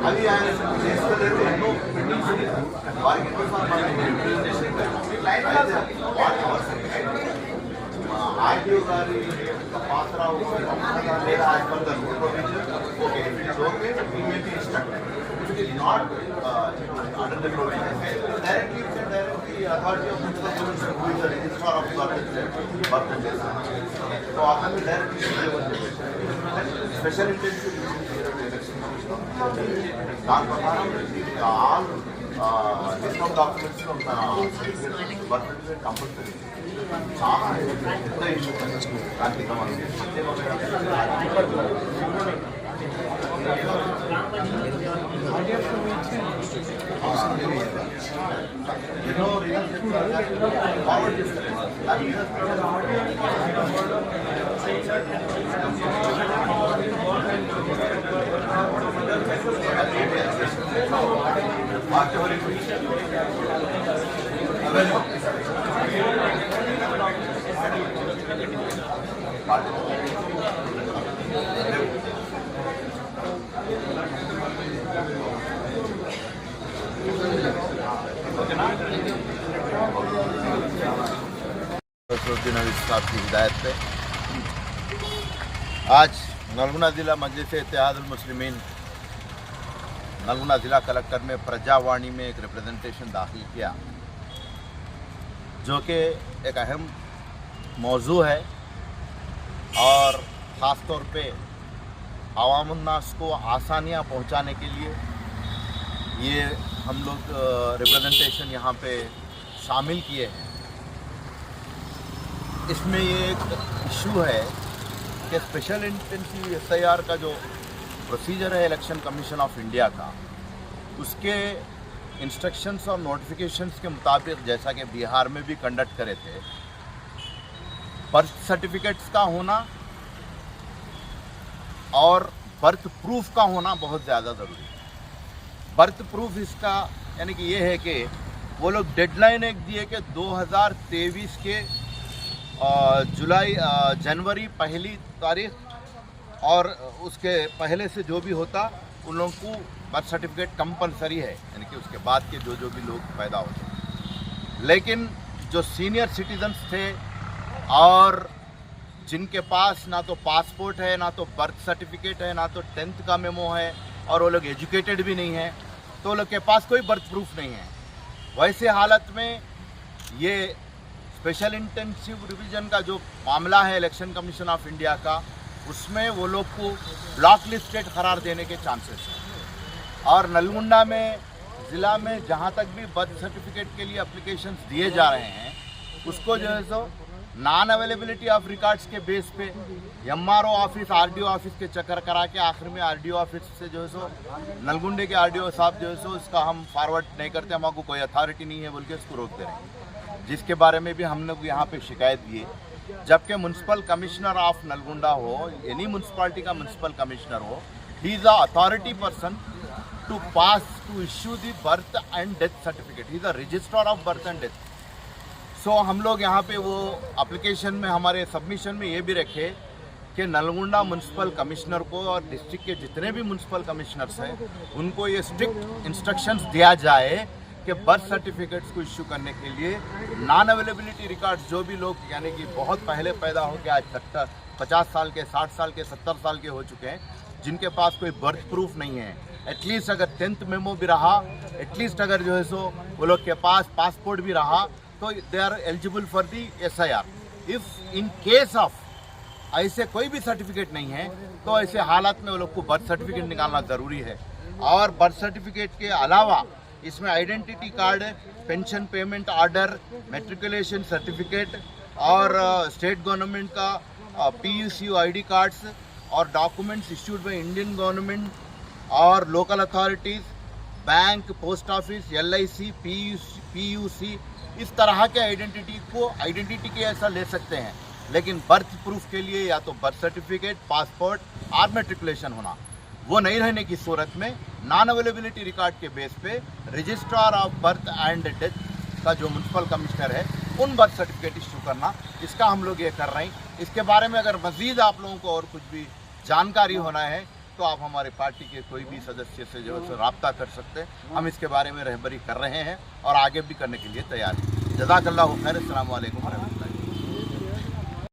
అవి ఆయన చేసుకోలేదు. ఎన్నో పెండింగ్స్ ఉన్నాయి. వారికి ఆర్టీఓ గారి పాత్ర లేదా as per the rule provision okay it's okay we may be instructed. If it is not under the provision, directly authority of municipal commission who is the registrar of birth and death. So aapne directly special intensive election దాని ప్రకారం all list of documents birth certificate compulsory. చాలా పెద్ద issue Karthika ఎన్నో reasons forward చేస్తారు. साहब की हिदायत पे आज नलगुना ज़िला मजलिस इत्तेहादुल मुस्लिमीन नलगुना ज़िला कलेक्टर में प्रजावाणी में एक रिप्रेजेंटेशन दाखिल किया, जो कि एक अहम मौजू है और ख़ास तौर पे अवामुन्नास को आसानियाँ पहुँचाने के लिए ये हम लोग रिप्रेजेंटेशन यहाँ पे शामिल किए हैं। इसमें ये एक इशू है कि स्पेशल इंटेंसिव SIR का जो प्रोसीजर है इलेक्शन कमीशन ऑफ इंडिया का, उसके इंस्ट्रक्शंस और नोटिफिकेशंस के मुताबिक जैसा कि बिहार में भी कंडक्ट करे थे, बर्थ सर्टिफिकेट्स का होना और बर्थ प्रूफ का होना बहुत ज़्यादा ज़रूरी है। बर्थ प्रूफ इसका यानी कि ये है कि वो लोग डेडलाइन एक दिए कि 2023 के जनवरी पहली तारीख और उसके पहले से जो भी होता उन लोगों को बर्थ सर्टिफिकेट कंपलसरी है, यानी कि उसके बाद के जो भी लोग पैदा होते। लेकिन जो सीनियर सिटीजन्स थे और जिनके पास ना तो पासपोर्ट है, ना तो बर्थ सर्टिफिकेट है, ना तो 10th का मेमो है और वो लोग एजुकेटेड भी नहीं है, तो लोग के पास कोई बर्थ प्रूफ नहीं है, वैसे हालत में ये स्पेशल इंटेंसिव रिवीजन का जो मामला है इलेक्शन कमीशन ऑफ इंडिया का, उसमें वो लोग को ब्लॉक लिस्टेड करार देने के चांसेस हैं। और नलगुंडा में ज़िला में जहाँ तक भी बर्थ सर्टिफिकेट के लिए एप्लीकेशंस दिए जा रहे हैं, उसको जो है so non availability of records के बेस पे MRO ऑफिस RDO ऑफिस के चक्कर करा के आखिर में RDO ऑफिस से जो है सो नलगुंडे के RDO साहब जो है सो इसका हम फॉरवर्ड नहीं करते, हमको कोई अथॉरिटी नहीं है बोल के इसको रोक दे रहे हैं, जिसके बारे में भी हम लोग यहाँ पे शिकायत दिए। जबकि म्यूनसिपल कमिश्नर ऑफ नलगुंडा हो, एनी म्यूनसिपालिटी का म्यूनसिपल कमिश्नर हो, he is a authority person to pass to issue the birth and death certificate, he is a registrar of birth and death. So हम लोग यहाँ पे वो एप्लीकेशन में हमारे सबमिशन में ये भी रखे कि नलगुंडा म्यूनसिपल कमिश्नर को और डिस्ट्रिक्ट के जितने भी म्यूनसिपल कमिश्नर्स हैं उनको ये स्ट्रिक्ट इंस्ट्रक्शंस दिया जाए कि बर्थ सर्टिफिकेट्स को इश्यू करने के लिए नॉन अवेलेबिलिटी रिकॉर्ड्स जो भी लोग यानी कि बहुत पहले पैदा हो के आज 50 साल के, 60 साल के, 70 साल के हो चुके हैं, जिनके पास कोई बर्थ प्रूफ नहीं है, एटलीस्ट अगर 10th मेमो भी रहा, एटलीस्ट अगर जो है सो वो लोग के पास पासपोर्ट भी रहा, तो they are eligible for the SIR। If in case of ऐसे कोई भी सर्टिफिकेट नहीं है तो ऐसे हालात में वो लोग को बर्थ सर्टिफिकेट निकालना ज़रूरी है। और बर्थ सर्टिफिकेट के अलावा इसमें identity card, pension payment order, matriculation certificate और स्टेट गवर्नमेंट का PUCU ID कार्ड्स और documents issued by Indian government और local authorities, bank, post office, LIC, PUC, इस तरह के आइडेंटिटी के ऐसा ले सकते हैं। लेकिन बर्थ प्रूफ के लिए या तो बर्थ सर्टिफिकेट, पासपोर्ट और मैट्रिकुलेशन होना, वो नहीं रहने की सूरत में नॉन अवेलेबिलिटी रिकॉर्ड के बेस पे registrar of birth and death का जो म्यूनसिपल कमिश्नर है उन बर्थ सर्टिफिकेट इशू करना, इसका हम लोग ये कर रहे हैं। इसके बारे में अगर मज़ीद आप लोगों को और कुछ भी जानकारी होना है तो आप हमारे पार्टी के कोई भी सदस्य से जो है रब्ता कर सकते हैं। हम इसके बारे में रहबरी कर रहे हैं और आगे भी करने के लिए तैयार हैं। जज़ाकल्लाहु खैर। अस्सलामु अलैकुम।